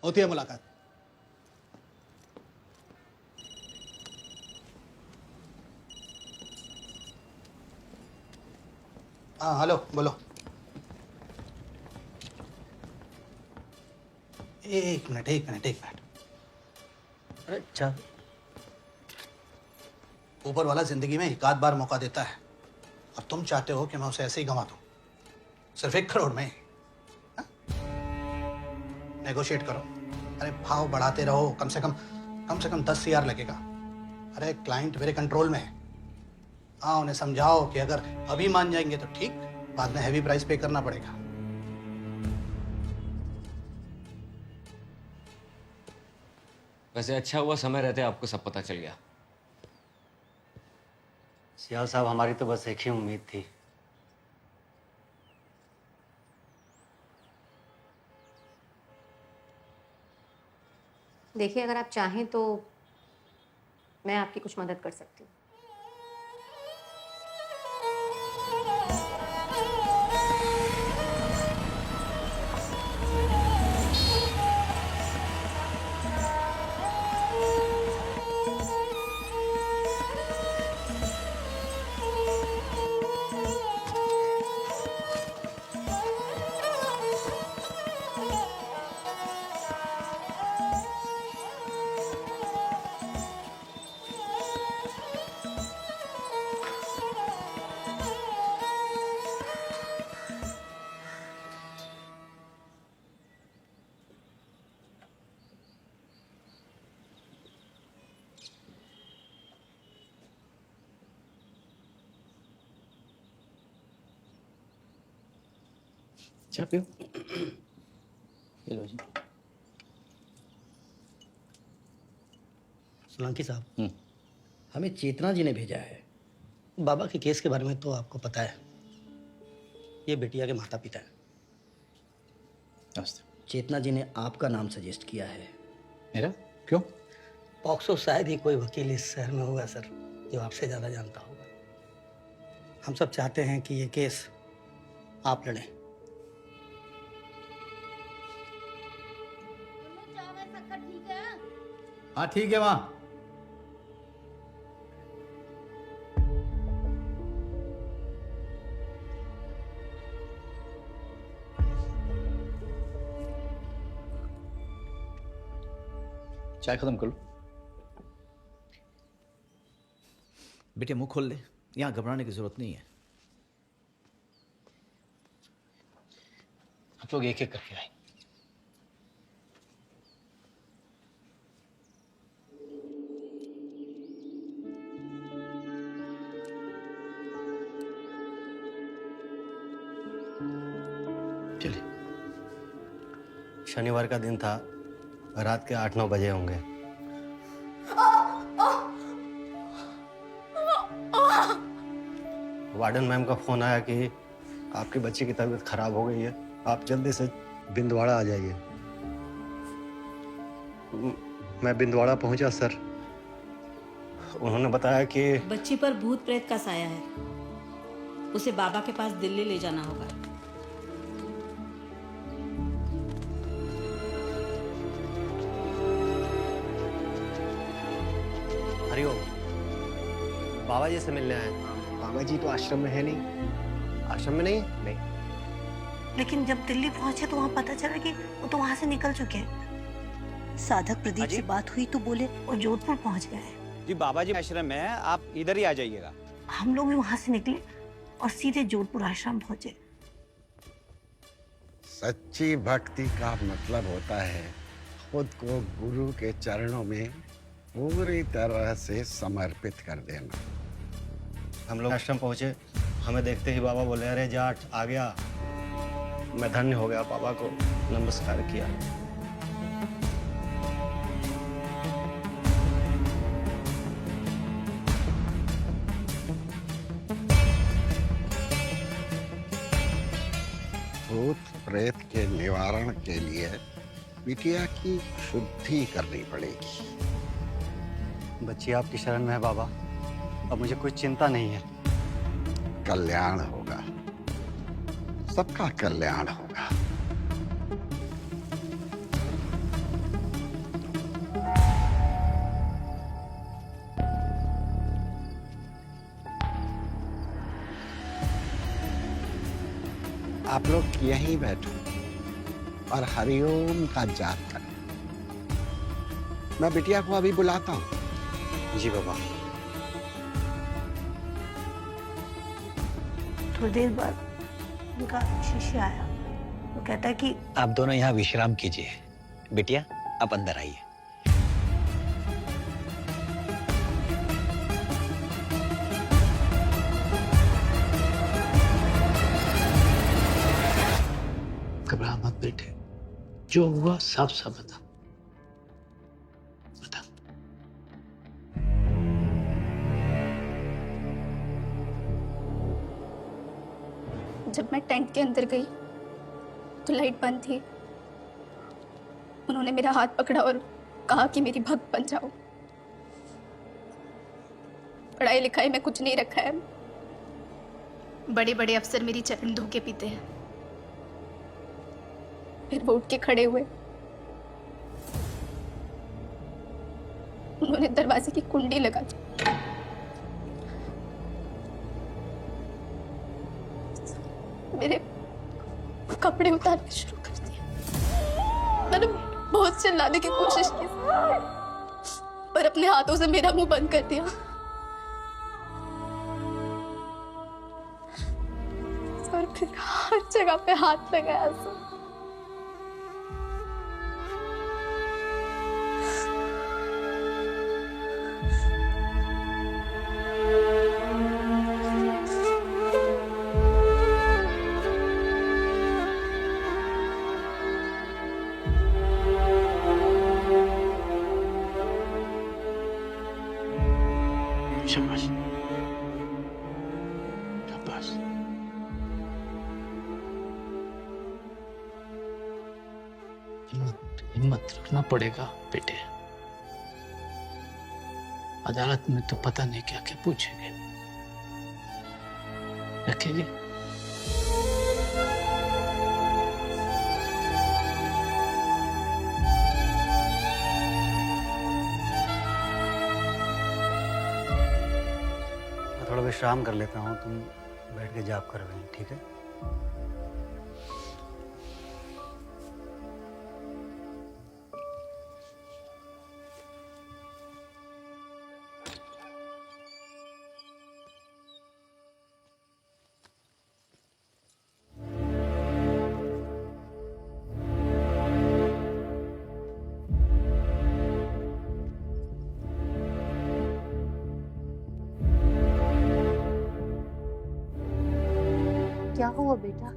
होती है मुलाकात। हाँ हेलो, बोलो। एक मिनट एक मिनट एक मिनट। अरे अच्छा, ऊपर वाला जिंदगी में एक आध बार मौका देता है और तुम चाहते हो कि मैं उसे ऐसे ही गंवा दूं, सिर्फ 1 करोड़ में। नेगोशिएट करो। अरे भाव बढ़ाते रहो, कम से कम 10 CR लगेगा। अरे क्लाइंट मेरे कंट्रोल में है। हाँ, उन्हें समझाओ कि अगर अभी मान जाएंगे तो ठीक, बाद में हैवी प्राइस पे करना पड़ेगा। वैसे अच्छा हुआ समय रहते आपको सब पता चल गया। सियाल साहब, हमारी तो बस एक ही उम्मीद थी। देखिए, अगर आप चाहें तो मैं आपकी कुछ मदद कर सकती हूँ। चाय पियो। ये लो जी। सोलंकी साहब, हमें चेतना जी ने भेजा है। बाबा के केस के बारे में तो आपको पता है, ये बिटिया के माता पिता हैं। नमस्ते। चेतना जी ने आपका नाम सजेस्ट किया है। मेरा? क्यों? पॉक्सो शायद ही कोई वकील इस शहर में होगा सर, जो आपसे ज़्यादा जानता होगा। हम सब चाहते हैं कि ये केस आप लड़ें। हाँ ठीक है माँ। चाय खत्म कर लो। बेटे मुंह खोल ले, यहाँ घबराने की जरूरत नहीं है। आप लोग एक एक करके आए। चलिए। शनिवार का दिन था, रात के 8-9 बजे होंगे। वार्डन मैम का फोन आया कि आपकी बच्ची की तबीयत खराब हो गई है, आप जल्दी से बिंदवाड़ा आ जाइए। मैं बिंदवाड़ा पहुंचा सर। उन्होंने बताया कि बच्ची पर भूत प्रेत का साया है, उसे बाबा के पास दिल्ली ले जाना होगा। हरिओम, बाबा जी से मिलने आए। बाबा जी तो आश्रम में है नहीं। आश्रम में नहीं? नहीं। लेकिन जब दिल्ली पहुंचे तो वहाँ पता चला कि वो तो वहाँ से निकल चुके हैं। साधक प्रदीप से बात हुई तो बोले वो जोधपुर पहुंच गए हैं। जी बाबा जी आश्रम में है, आप इधर ही आ जाइएगा। हम लोग भी वहाँ से निकले और सीधे जोधपुर आश्रम पहुंचे। सच्ची भक्ति का मतलब होता है खुद को गुरु के चरणों में पूरी तरह से समर्पित कर देना। हम लोग आश्रम पहुंचे, हमें देखते ही बाबा बोले, अरे जाट आ गया। मैं धन्य हो गया, बाबा को नमस्कार किया। भूत प्रेत के निवारण के लिए बिटिया की शुद्धि करनी पड़ेगी। बच्ची आपकी शरण में है बाबा, अब मुझे कोई चिंता नहीं है। कल्याण होगा, सबका कल्याण होगा। आप लोग यहीं बैठो और हरिओम का जाप करें। मैं बिटिया को अभी बुलाता हूँ। जी बाबा। थोड़ी देर बाद उनका शिष्य आया, वो कहता है कि आप दोनों यहाँ विश्राम कीजिए। बिटिया आप अंदर आइए। घबरा मत बेटे, जो हुआ साफ साफ बता। बता। जब मैं टेंट के अंदर गई तो लाइट बंद थी। उन्होंने मेरा हाथ पकड़ा और कहा कि मेरी भक्त बन जाओ। पढ़ाई लिखाई में कुछ नहीं रखा है। बड़े बड़े अफसर मेरी चरण धो के पीते हैं। फिर वो उठ के खड़े हुए। उन्होंने दरवाजे की कुंडी लगा दी। मेरे कपड़े उतारने शुरू कर दिए। मैंने बहुत चिल्लाने की कोशिश की पर अपने हाथों से मेरा मुंह बंद कर दिया। और फिर हर जगह पे हाथ लगाया सब। शाबाश शाबाश। हिम्मत रखना पड़ेगा बेटे। अदालत में तो पता नहीं क्या क्या पूछेंगे। रखेंगे। थोड़ा विश्राम कर लेता हूँ, तुम बैठ के जाप कर रहे हैं, ठीक है? क्या हुआ बेटा?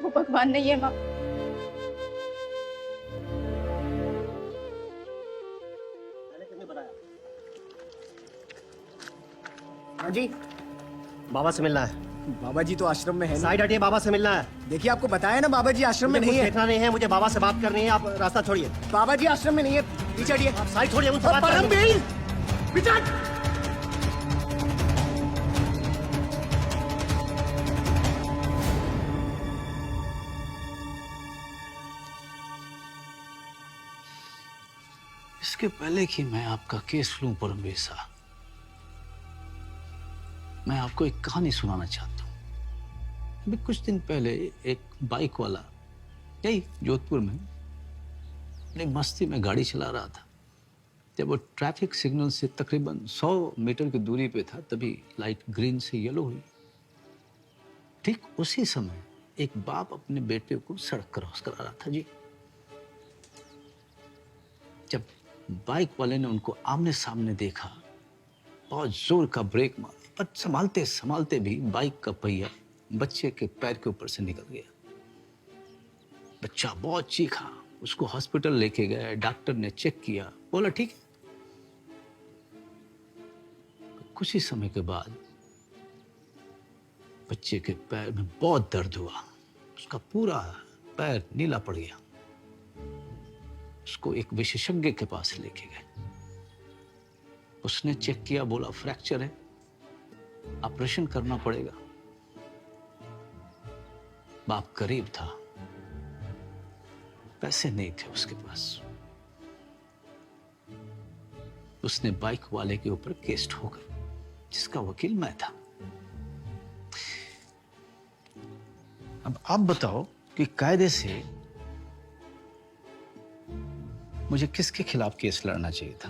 वो भगवान नहीं है माँ। जी बाबा से मिलना है। बाबा जी तो आश्रम में है। साइड हटिए, बाबा से मिलना है। देखिए आपको बताया ना बाबा जी आश्रम में मुझे नहीं कुछ है। देखना नहीं है, मुझे बाबा से बात करनी है। आप रास्ता छोड़िए। बाबा जी आश्रम में नहीं है, पीछे हटिए। आप साइड छोड़िए, उनसे बात करनी है। इसके पहले कि मैं आपका केस लूं परमेशा, मैं आपको एक कहानी सुनाना चाहता हूं। अभी कुछ दिन पहले एक बाइक वाला यही जोधपुर में अपनी मस्ती में गाड़ी चला रहा था। जब वो ट्रैफिक सिग्नल से तकरीबन 100 मीटर की दूरी पे था तभी लाइट ग्रीन से येलो हुई। ठीक उसी समय एक बाप अपने बेटे को सड़क क्रॉस करा रहा था जी। जब बाइक वाले ने उनको आमने सामने देखा, बहुत जोर का ब्रेक मारा, पर संभालते संभालते भी बाइक का पहिया बच्चे के पैर के ऊपर से निकल गया। बच्चा बहुत चीखा, उसको हॉस्पिटल लेके गए। डॉक्टर ने चेक किया, बोला ठीक है। कुछ ही समय के बाद बच्चे के पैर में बहुत दर्द हुआ। उसका पूरा पैर नीला पड़ गया। उसको एक विशेषज्ञ के पास लेके गए। उसने चेक किया, बोला फ्रैक्चर है, ऑपरेशन करना पड़ेगा। बाप गरीब था, पैसे नहीं थे उसके पास। उसने बाइक वाले के ऊपर केस ठोका, जिसका वकील मैं था। अब आप बताओ कि कायदे से मुझे किसके खिलाफ केस लड़ना चाहिए था?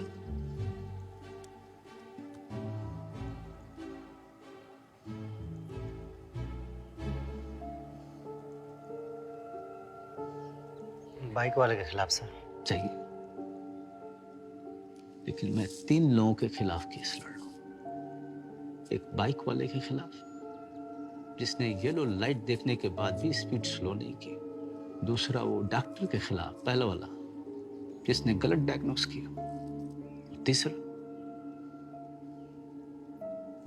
बाइक वाले के खिलाफ सर। चाहिए, लेकिन मैं 3 लोगों के खिलाफ केस लड़ रहा हूं। एक बाइक वाले के खिलाफ, जिसने येलो लाइट देखने के बाद भी स्पीड स्लो नहीं की। दूसरा वो डॉक्टर के खिलाफ, पहला वाला, जिसने गलत डायग्नोस किया। तीसरा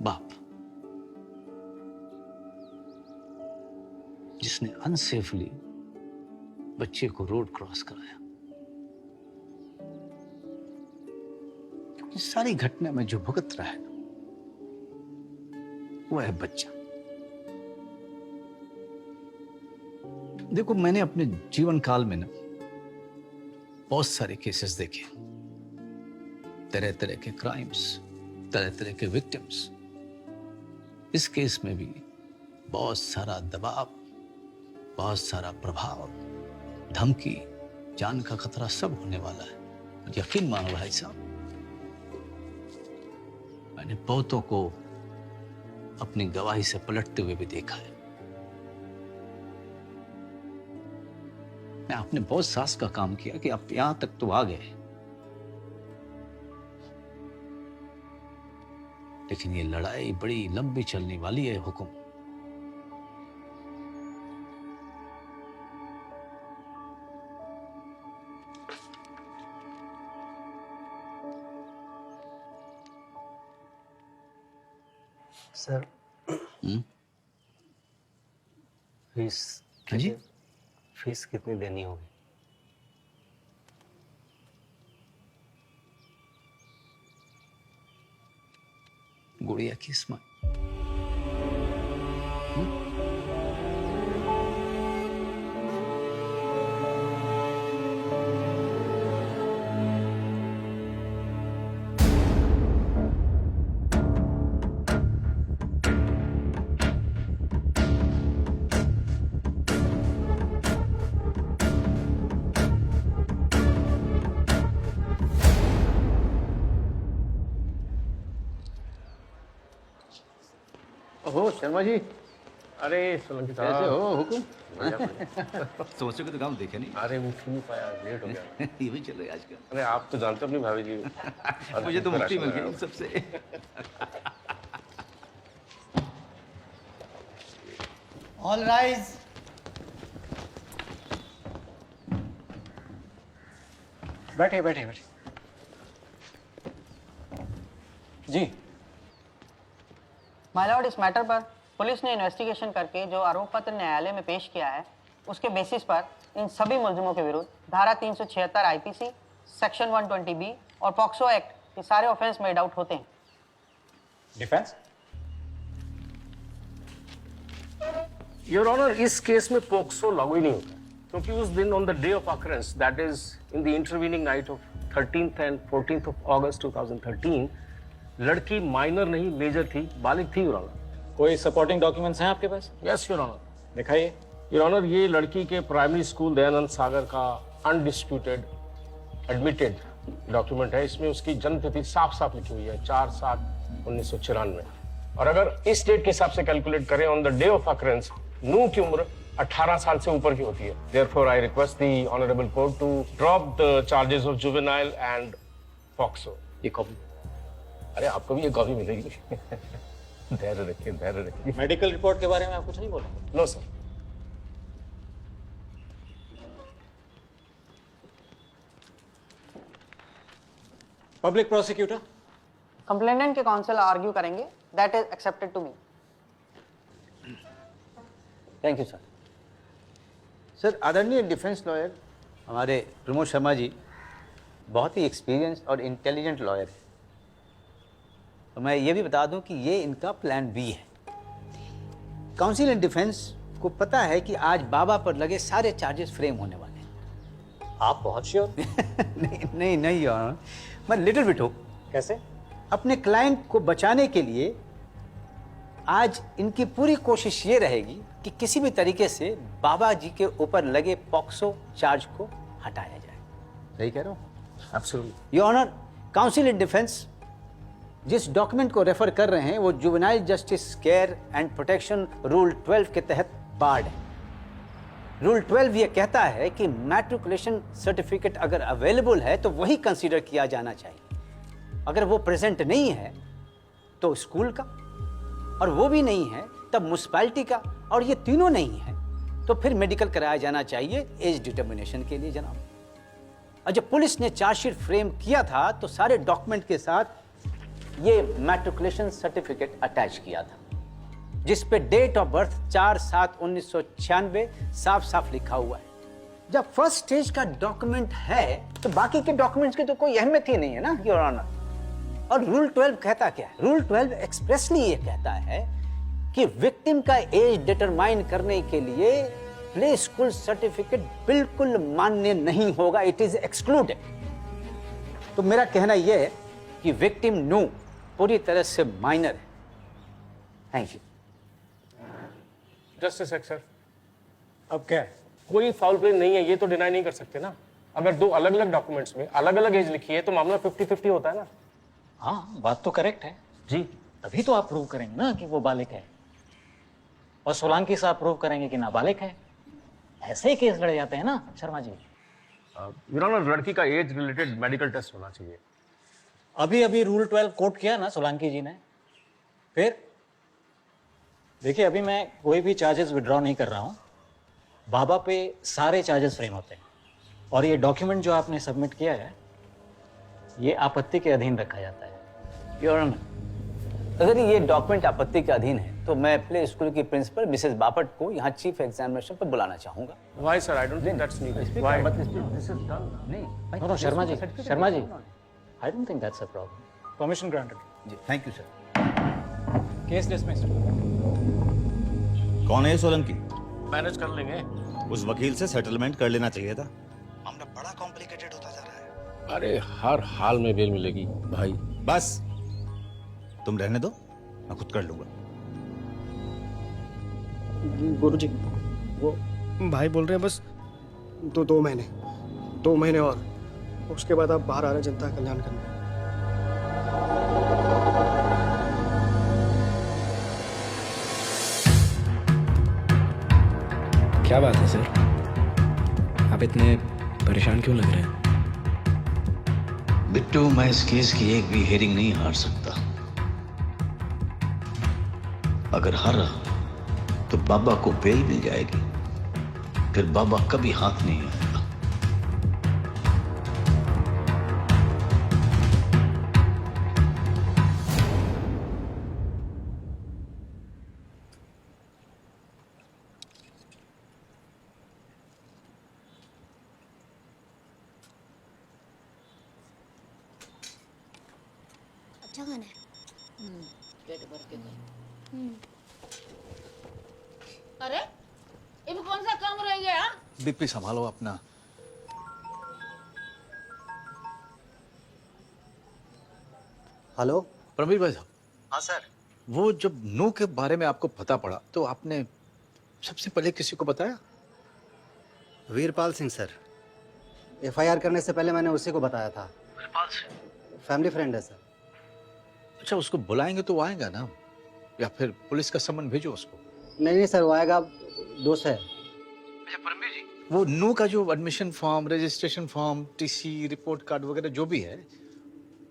बाप, जिसने अनसेफली बच्चे को रोड क्रॉस कराया। इस सारी घटना में जो भुगत रहा है वो है बच्चा। देखो, मैंने अपने जीवन काल में ना बहुत सारे केसेस देखे, तरह तरह के क्राइम्स, तरह तरह के विक्टिम्स। इस केस में भी बहुत सारा दबाव, बहुत सारा प्रभाव, धमकी, जान का खतरा सब होने वाला है। यकीन मानो भाई साहब, मैंने बहुतों को अपनी गवाही से पलटते हुए भी देखा है। मैं आपने बहुत साहस का काम किया कि आप यहां तक तो आ गए, लेकिन ये लड़ाई बड़ी लंबी चलने वाली है हुकुम। सर फीस हाँ जी? फीस कितनी देनी होगी? गुड़िया की स्माइल। ओहो शर्मा जी, अरे सोलंकी साहब, कैसे हो हुकुम? सोचो कि तो काम देखे नहीं। अरे वो क्यों पाया, लेट हो गया। ये भी चल रहा है आजकल। अरे आप तो जानते हो अपनी भाभी जी। मुझे तो मुक्ति मिल गई इन सबसे। All rise. बैठे बैठे बैठे जी। माय लॉर्ड, इस मैटर पर पुलिस ने इन्वेस्टिगेशन करके जो आरोप पत्र न्यायालय में पेश किया है, उसके बेसिस पर इन सभी मुलजिमों के विरुद्ध धारा 376 आईपीसी, सेक्शन 120 बी और पॉक्सो एक्ट, ये सारे ऑफेंस मेड आउट होते हैं। डिफेंस? योर ऑनर, इस केस में पॉक्सो लागू ही नहीं होता, क्योंकि उस दिन on the day of occurrence, that is in the intervening night of 13th and 14th of August 2013, लड़की माइनर नहीं मेजर थी, बालिग थी योर ऑनर। कोई सपोर्टिंग डॉक्यूमेंट्स हैं आपके पास? Yes your honour. दिखाइए। योर ऑनर, ये लड़की के प्राइमरी स्कूल दयानंद सागर का अनडिस्प्यूटेड एडमिटेड डॉक्यूमेंट है। इसमें उसकी जन्म तिथि साफ साफ लिखी हुई है, 4/7/1994। और अगर इस डेट के हिसाब से कैलकुलेट करें, on the day of occurrence नूह की उम्र 18 साल से ऊपर की होती है। Therefore I request the honourable court to drop the charges of juvenile and POCSO. ये कॉपी? अरे आपको भी ये कॉपी मिलेगी। धैर्य रखिए, धैर्य रखिए। मेडिकल रिपोर्ट के बारे में आप कुछ नहीं बोला? No sir. Public prosecutor? Complainant के काउंसिल आर्ग्यू करेंगे, that is accepted to me. Thank you sir. Sir, आदरणीय डिफेंस लॉयर हमारे प्रमोद शर्मा जी बहुत ही एक्सपीरियंस और इंटेलिजेंट लॉयर है। और मैं ये भी बता दूं कि ये इनका प्लान बी है। काउंसिल इन डिफेंस को पता है कि आज बाबा पर लगे सारे चार्जेस फ्रेम होने वाले हैं। आप बहुत श्योर? नहीं नहीं नहीं यार, मैं लिटिल बिट हूँ, कैसे? अपने क्लाइंट को बचाने के लिए आज इनकी पूरी कोशिश ये रहेगी कि किसी भी तरीके से बाबा जी के ऊपर लगे पॉक्सो चार्ज को हटाया जाए। सही कह रहा हूँ? Absolutely. Your honour, counsel in defence जिस डॉक्यूमेंट को रेफर कर रहे हैं वो juvenile justice care and protection rule 12 के तहत बार्ड है। रूल 12 ये कहता है कि मैट्रिकुलेशन सर्टिफिकेट अगर अवेलेबल है तो वही कंसीडर किया जाना चाहिए। अगर वो प्रेजेंट नहीं है तो स्कूल का, और वो भी नहीं है तब म्युनिसिपैलिटी का, और ये तीनों नहीं है तो फिर मेडिकल कराया जाना चाहिए एज डिटर्मिनेशन के लिए जनाब। और जब पुलिस ने चार्जशीट फ्रेम किया था तो सारे डॉक्यूमेंट के साथ ये मैट्रिकुलेशन सर्टिफिकेट अटैच किया था, जिस पे डेट ऑफ बर्थ 4/7/1996 साफ साफ लिखा हुआ है। जब फर्स्ट स्टेज का डॉक्यूमेंट है तो बाकी के डॉक्यूमेंट्स की तो कोई अहमियत ही नहीं है ना, योर ऑनर। और रूल 12 कहता क्या है? रूल 12 एक्सप्रेसली ये कहता है कि विक्टिम का एज डिटरमाइन करने के लिए प्ले स्कूल सर्टिफिकेट बिल्कुल मान्य नहीं होगा, इट इज एक्सक्लूडेड। तो मेरा कहना यह है कि विक्टिम नू पूरी तरह से माइनर है। Thank you. Just sec sir, अब क्या है? कोई फाउल प्ले नहीं है ये तो डिनाई नहीं कर सकते ना। अगर दो अलग अलग डॉक्यूमेंट्स में अलग अलग एज लिखी है तो मामला 50-50 होता है ना। हाँ, बात तो करेक्ट है जी। तभी तो आप प्रूव करेंगे ना कि वो बालिक है, और सोलंकी साहब प्रूव करेंगे कि नाबालिग है। ऐसे ही केस लड़े जाते हैं ना शर्मा जी। योर ऑनर, लड़की का एज रिलेटेड मेडिकल टेस्ट होना चाहिए। अभी अभी रूल 12 कोट किया ना सोलंकी जी ने। फिर देखिए, अभी मैं कोई भी चार्जेस विड्रॉ नहीं कर रहा हूँ। बाबा पे सारे चार्जेस फ्रेम होते हैं, और ये डॉक्यूमेंट जो आपने सबमिट किया है ये आपत्ति के अधीन रखा जाता है। योर ऑनर, अगर ये डॉक्यूमेंट आपत्ति के अधीन है तो मैं प्ले स्कूल की प्रिंसिपल मिसेस बापट को यहाँ चीफ एग्जामिनेशन पर बुलाना चाहूंगा। Why sir? I don't think that's needed. Why? But this is done. नहीं, No, Sharma ji, I don't think that's a problem. Permission granted. जी, thank you sir. Case dismissed. कौन है ये सोलंकी? मैनेज कर लेंगे। उस वकील से सेटलमेंट कर लेना चाहिए था। मामला बड़ा कॉम्प्लिकेटेड होता जा रहा है। अरे हर हाल में बेल मिलेगी भाई। बस तुम रहने दो, मैं खुद कर लूंगा। गुरुजी, वो भाई बोल रहे हैं बस 2 महीने और उसके बाद आप बाहर आ रहे हैं जनता का कल्याण करने। क्या बात है सर, आप इतने परेशान क्यों लग रहे हैं? बिट्टू, मैं इस केस की एक भी हेयरिंग नहीं हार सकता। अगर हारा तो बाबा को बेल मिल जाएगी, फिर बाबा कभी हाथ नहीं आएगा। अच्छा गाना है। अरे ये भी कौन सा काम रह गया? बीपी संभालो अपना। हेलो प्रवीण भाई साहब, हाँ सर। वो जब नू के बारे में आपको पता पड़ा तो आपने सबसे पहले किसी को बताया? वीरपाल सिंह सर, FIR करने से पहले मैंने उसी को बताया था। वीरपाल सिंह? फैमिली फ्रेंड है सर। अच्छा, उसको बुलाएंगे तो वो आएगा ना, या फिर पुलिस का समन भेजो उसको? नहीं सर, वो आएगा, दोस्त है। अच्छा परमवीर जी, वो नू का जो admission form, registration form, TC, report card वगैरह जो भी है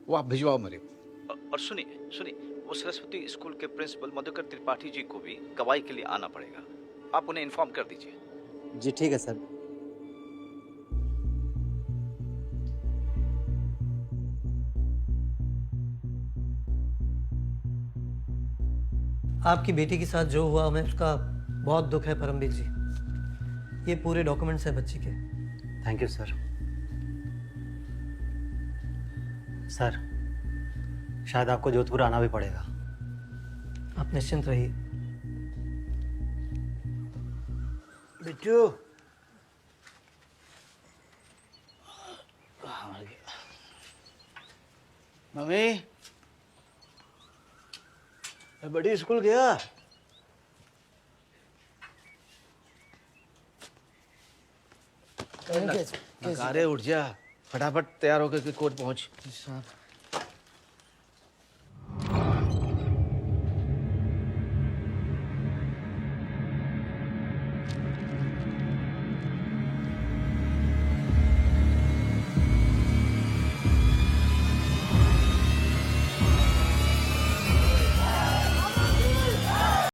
वो आप भिजवाओ मेरे को। और सुनिए, वो सरस्वती स्कूल के प्रिंसिपल मधुकर त्रिपाठी जी को भी गवाही के लिए आना पड़ेगा। आप उन्हें इन्फॉर्म कर दीजिए। जी ठीक है सर। आपकी बेटी के साथ जो हुआ, हमें उसका बहुत दुख है परमवीर जी। ये पूरे डॉक्यूमेंट्स हैं बच्ची के। Thank you sir. सर, शायद आपको जोधपुर आना भी पड़ेगा। आप निश्चिंत रहिए। बिट्टू, मम्मी मैं बड़ी स्कूल गया। नकारे उठ जा, फटाफट तैयार होकर के कोर्ट पहुंच।